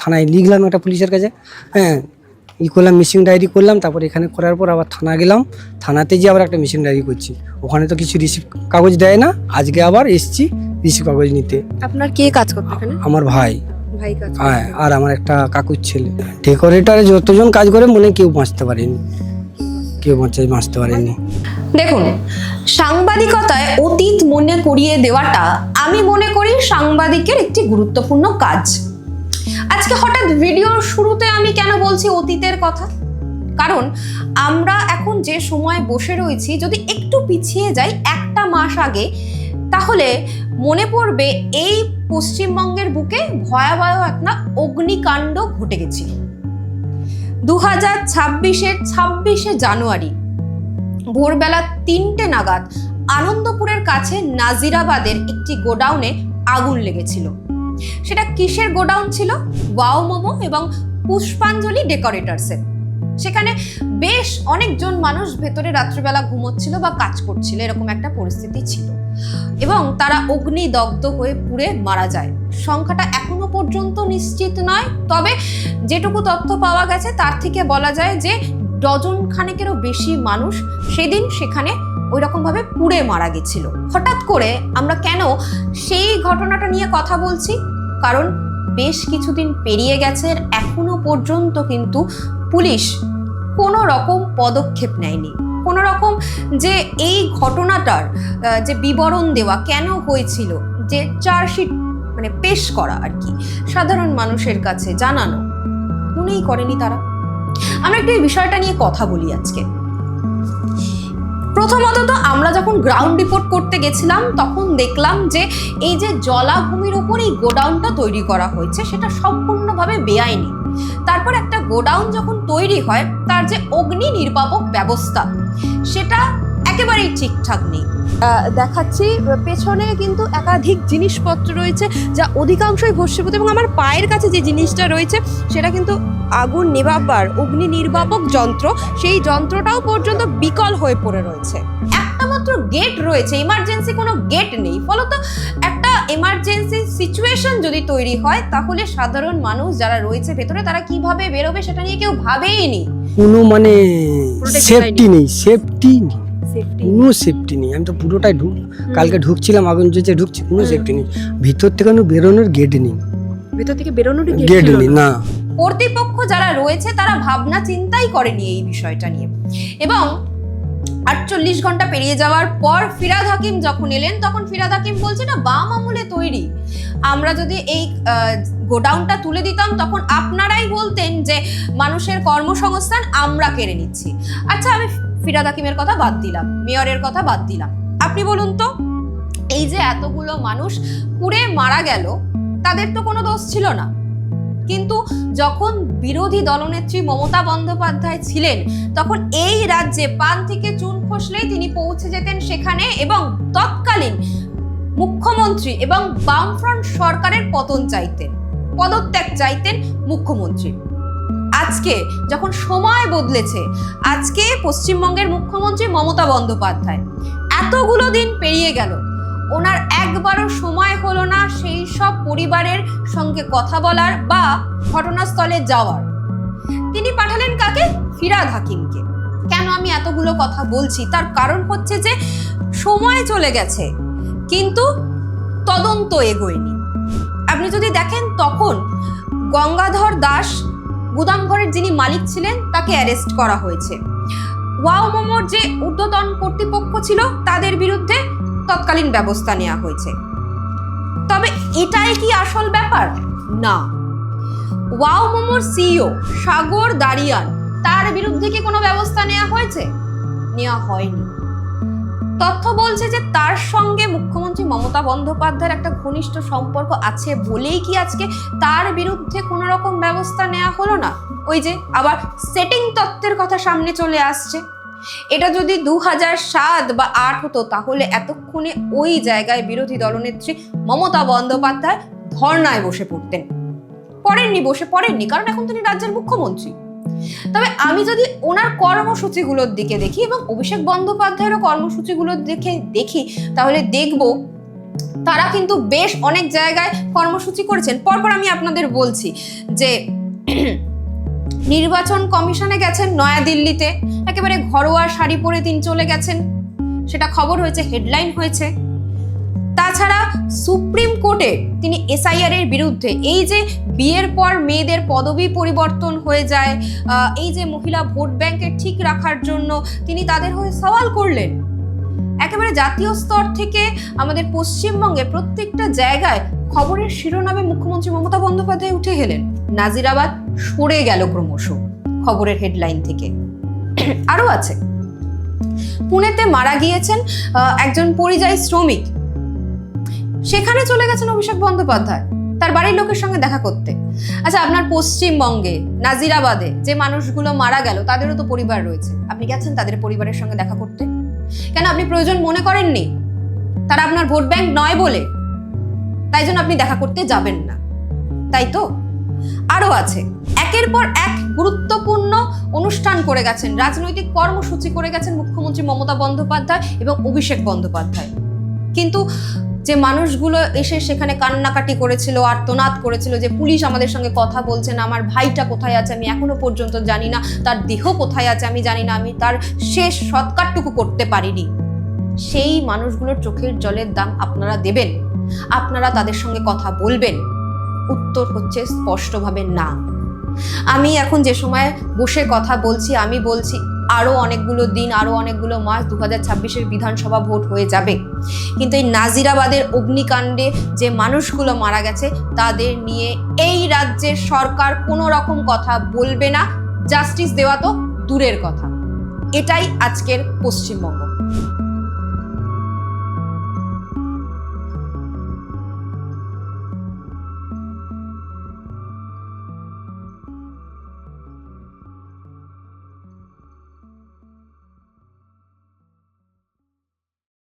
থানায় লিখলাম একটা পুলিশের কাছে, হ্যাঁ করলাম, মিসিং ডায়েরি করলাম। তারপর এখানে করার পর আবার থানা গেলাম, থানাতে গিয়ে আবার একটা মিসিং ডায়েরি করছি। ওখানে তো কিছু রিসিভ কাগজ দেয় না, আজকে আবার এসছি রিসিভ কাগজ নিতে। আপনার কে কাজ করতে এখানে? আমার ভাই, ভাই কাজ হ্যাঁ, আর আমার একটা কাকুর ছেলে। ডেকোরেটারে যতজন কাজ করে মনে কেউ বাঁচতে পারেনি, কেউ বাঁচতে পারেনি। দেখুন, সাংবাদিকতায় অতীত মনে করিয়ে দেওয়াটা আমি মনে করি সাংবাদিকের একটি গুরুত্বপূর্ণ কাজ। আজকে হঠাৎ ভিডিওর শুরুতে আমি কেন বলছি অতীতের কথা? কারণ আমরা এখন যে সময় বসে রয়েছি, যদি একটু পিছিয়ে যাই একটা মাস আগে, তাহলে মনে পড়বে এই পশ্চিমবঙ্গের বুকে ভয়াবহ একটা অগ্নিকাণ্ড ঘটে গেছিল। 2026-এর 26শে জানুয়ারি ভোরবেলা 3টে নাগাদ আনন্দপুরের কাছে নাজিরাবাদের একটি গোডাউনে আগুন লেগেছিল। সেটা কিসের গোডাউন ছিল? ওয়াও মোমো এবং পুষ্পাঞ্জলি ডেকোরেটার্সের। সেখানে বেশ অনেকজন মানুষ ভেতরে রাত্রিবেলা ঘুমোচ্ছিল বা কাজ করছিল, এরকম একটা পরিস্থিতি ছিল এবং তারা অগ্নিদগ্ধ হয়ে পুড়ে মারা যায়। সংখ্যাটা এখনো পর্যন্ত নিশ্চিত নয়, তবে যেটুকু তথ্য পাওয়া গেছে তার থেকে বলা যায় যে ডজন খানেকেরও বেশি মানুষ সেদিন সেখানে ওই রকম ভাবে পুড়ে মারা গেছিল। হঠাৎ করে আমরা কেন সেই ঘটনাটা নিয়ে কথা বলছি? কারণ বেশ কিছুদিন পেরিয়ে গেছে, এখনো পর্যন্ত কিন্তু পুলিশ কোনো রকম পদক্ষেপ নেয়নি। কোনো রকম যে এই ঘটনাটার যে বিবরণ দেওয়া, কেন হয়েছিল, যে চার্জশিট মানে পেশ করা আর কি, সাধারণ মানুষের কাছে জানানো, মনেই করেনি তারা। আমরা একটু এই বিষয়টা নিয়ে কথা বলি আজকে। প্রথমত তো আমরা যখন গ্রাউন্ড রিপোর্ট করতে গেছিলাম তখন দেখলাম যে এই যে জলাভূমির উপর এই গোডাউনটা তৈরি করা হয়েছে সেটা সম্পূর্ণভাবে বেআইনি। তারপর একটা গোডাউন যখন তৈরি হয় তার যে অগ্নি নির্বাপক ব্যবস্থা সেটা একেবারেই ঠিকঠাক নেই। দেখাচ্ছি পেছনে কিন্তু একাধিক জিনিসপত্র রয়েছে যা অধিকাংশই ভস্মীভূত, এবং আমার পায়ের কাছে যে জিনিসটা রয়েছে সেটা কিন্তু আগুন নেভাবার অগ্নি নির্বাপক যন্ত্র, সেই যন্ত্রটাও পর্যন্ত বিকল হয়ে পড়ে রয়েছে। একটা মাত্র গেট রয়েছে, ইমার্জেন্সি কোনো গেট নেই। ফলত একটা এমার্জেন্সি সিচুয়েশন যদি তৈরি হয় তাহলে সাধারণ মানুষ যারা রয়েছে ভেতরে তারা কিভাবে বেরোবে সেটা নিয়ে কেউ ভাবেইনি। কোনো মানে সেফটি নেই, সেফটি নেই, কোনো সেফটি নেই। আমি তো পুরোটাই কালকে ঢুকছিলাম, আগুন জ্বলছে, ঢুকছি, কোনো সেফটি নেই। ভিতর থেকে বেরোনোর গেট নেই, ভেতর থেকে বেরোনোর গেট নেই না। কর্তৃপক্ষ যারা রয়েছে তারা ভাবনা চিন্তাই করেনি এই বিষয়টা নিয়ে। এবং 48 ঘন্টা পেরিয়ে যাওয়ার পর ফিরহাদ হাকিম যখন এলেন তখন ফিরহাদ হাকিম বলছে না বাম আমলে তৈরি, আমরা যদি এই গোডাউনটা তুলে দিতাম তখন আপনারাই বলতেন যে মানুষের কর্মসংস্থান আমরা কেড়ে নিচ্ছি। আচ্ছা, আমি ফিরহাদ হাকিমের কথা বাদ দিলাম, মেয়রের কথা বাদ দিলাম, আপনি বলুন তো এই যে এতগুলো মানুষ পুড়ে মারা গেল তাদের তো কোনো দোষ ছিল না। কিন্তু যখন বিরোধী দলনেত্রী মমতা বন্দ্যোপাধ্যায় ছিলেন তখন এই রাজ্যে পান থেকে চুন খসলেই তিনি পৌঁছে যেতেন সেখানে এবং তৎকালীন মুখ্যমন্ত্রী এবং বামফ্রন্ট সরকারের পতন চাইতেন, পদত্যাগ চাইতেন মুখ্যমন্ত্রী। আজকে যখন সময় বদলেছে, আজকে পশ্চিমবঙ্গের মুখ্যমন্ত্রী মমতা বন্দ্যোপাধ্যায়, এতগুলো দিন পেরিয়ে গেল, ওনার একবারও সময় হলো না সেই সব পরিবারের সঙ্গে কথা বলার বা ঘটনাস্থলে যাওয়ার। তিনি পাঠালেন কাকে? ফিরহাদ হাকিমকে। কেন আমি এতগুলো কথা বলছি? তার কারণ হচ্ছে যে সময় চলে গেছে কিন্তু তদন্ত এগোয়নি। আপনি যদি দেখেন তখন গঙ্গাধর দাস গুদামঘরের যিনি মালিক ছিলেন তাকে অ্যারেস্ট করা হয়েছে। ওয়াও মোমোর যে ঊর্ধ্বতন কর্তৃপক্ষ ছিল তাদের বিরুদ্ধে তৎকালীন ব্যবস্থা নেওয়া হয়েছে। তবে এটাই কি আসল ব্যাপার? না। ওয়াও মোমোর সিইও সাগর দারিয়ান, তার বিরুদ্ধে কি কোনো ব্যবস্থা নেওয়া হয়েছে? নেওয়া হয়নি। তথ্য বলছে যে তার সঙ্গে মুখ্যমন্ত্রী মমতা বন্দ্যোপাধ্যায়ের একটা ঘনিষ্ঠ সম্পর্ক আছে বলেই কি আজকে তার বিরুদ্ধে কোনো রকম ব্যবস্থা নেওয়া হলো না? ওই যে আবার সেটিং তত্ত্বের কথা সামনে চলে আসছে। এটা যদি 2007 বা 2008 হতো তাহলে এতক্ষণে ওই জায়গায় বিরোধী দলনেত্রী মমতা বন্দ্যোপাধ্যায় ধর্নায় বসে পড়তেন। বসে পড়েননি কারণ এখন তিনি রাজ্যের মুখ্যমন্ত্রী। তবে আমি যদি ওনার কর্মসূচিগুলোর দিকে দেখি এবং অভিষেক বন্দ্যোপাধ্যায়েরও কর্মসূচিগুলোর দিকে দেখি তাহলে দেখব তারা কিন্তু বেশ অনেক জায়গায় কর্মসূচি করেছেন। পরপর আমি আপনাদের বলছি যে নির্বাচন কমিশনে গেছেন নয়াদিল্লিতে, একেবারে ঘরোয়া শাড়ি পরে তিনি চলে গেছেন, সেটা খবর হয়েছে, হেডলাইন হয়েছে। তাছাড়া সুপ্রিম কোর্টে তিনি এসআইআর এর বিরুদ্ধে, এই যে বিয়ের পর মেয়েদের পদবি পরিবর্তন হয়ে যায়, এই যে মহিলা ভোট ব্যাংকে ঠিক রাখার জন্য তিনি তাদের হয়ে সওয়াল করলেন। একেবারে জাতীয় স্তর থেকে আমাদের পশ্চিমবঙ্গে প্রত্যেকটা জায়গায় খবরের শিরোনামে মুখ্যমন্ত্রী মমতা বন্দ্যোপাধ্যায় উঠে গেলেন। নাজিরাবাদ সরে গেল ক্রমশ খবরের হেডলাইন থেকে। আরো আছে, পুনেতে মারা গিয়েছেন একজন পরিযায়ী শ্রমিক, সেখানে চলে গেছেন অভিষেক বন্দ্যোপাধ্যায় তার বাড়ির লোকের সঙ্গে দেখা করতে। আচ্ছা, আপনার পশ্চিমবঙ্গে নাজিরাবাদে যে মানুষগুলো মারা গেল তাদেরও তো পরিবার রয়েছে, আপনি গেছেন তাদের পরিবারের সঙ্গে দেখা করতে? কেন আপনি প্রয়োজন মনে করেননি? তারা আপনার ভোট ব্যাংক নয় বলে, তাই জন্য আপনি দেখা করতে যাবেন না, তাই তো? আরো আছে, একের পর এক গুরুত্বপূর্ণ অনুষ্ঠান করে গেছেন, রাজনৈতিক কর্মসূচি করে গেছেন মুখ্যমন্ত্রী মমতা বন্দ্যোপাধ্যায় এবং অভিষেক বন্দ্যোপাধ্যায়। কিন্তু যে মানুষগুলো এসে সেখানে কান্নাকাটি করেছিল, আর্তনাদ করেছিল যে পুলিশ আমাদের সঙ্গে কথা বলছে না, আমার ভাইটা কোথায় আছে আমি এখনো পর্যন্ত জানি না, তার দেহ কোথায় আছে আমি জানি না, আমি তার শেষ সৎকারটুকু করতে পারিনি, সেই মানুষগুলোর চোখের জলের দাম আপনারা দেবেন? আপনারা তাদের সঙ্গে কথা বলবেন? উত্তর হচ্ছে স্পষ্টভাবে না। আমি এখন যে সময় বসে কথা বলছি, আমি বলছি আরো অনেকগুলো দিন, আরো অনেকগুলো মাস, 2026-এর বিধানসভা ভোট হয়ে যাবে, কিন্তু এই নাজিরাবাদের অগ্নিকাণ্ডে যে মানুষগুলো মারা গেছে তাদের নিয়ে এই রাজ্যের সরকার কোনো রকম কথা বলবে না, জাস্টিস দেওয়া তো দূরের কথা। এটাই আজকের পশ্চিমবঙ্গ।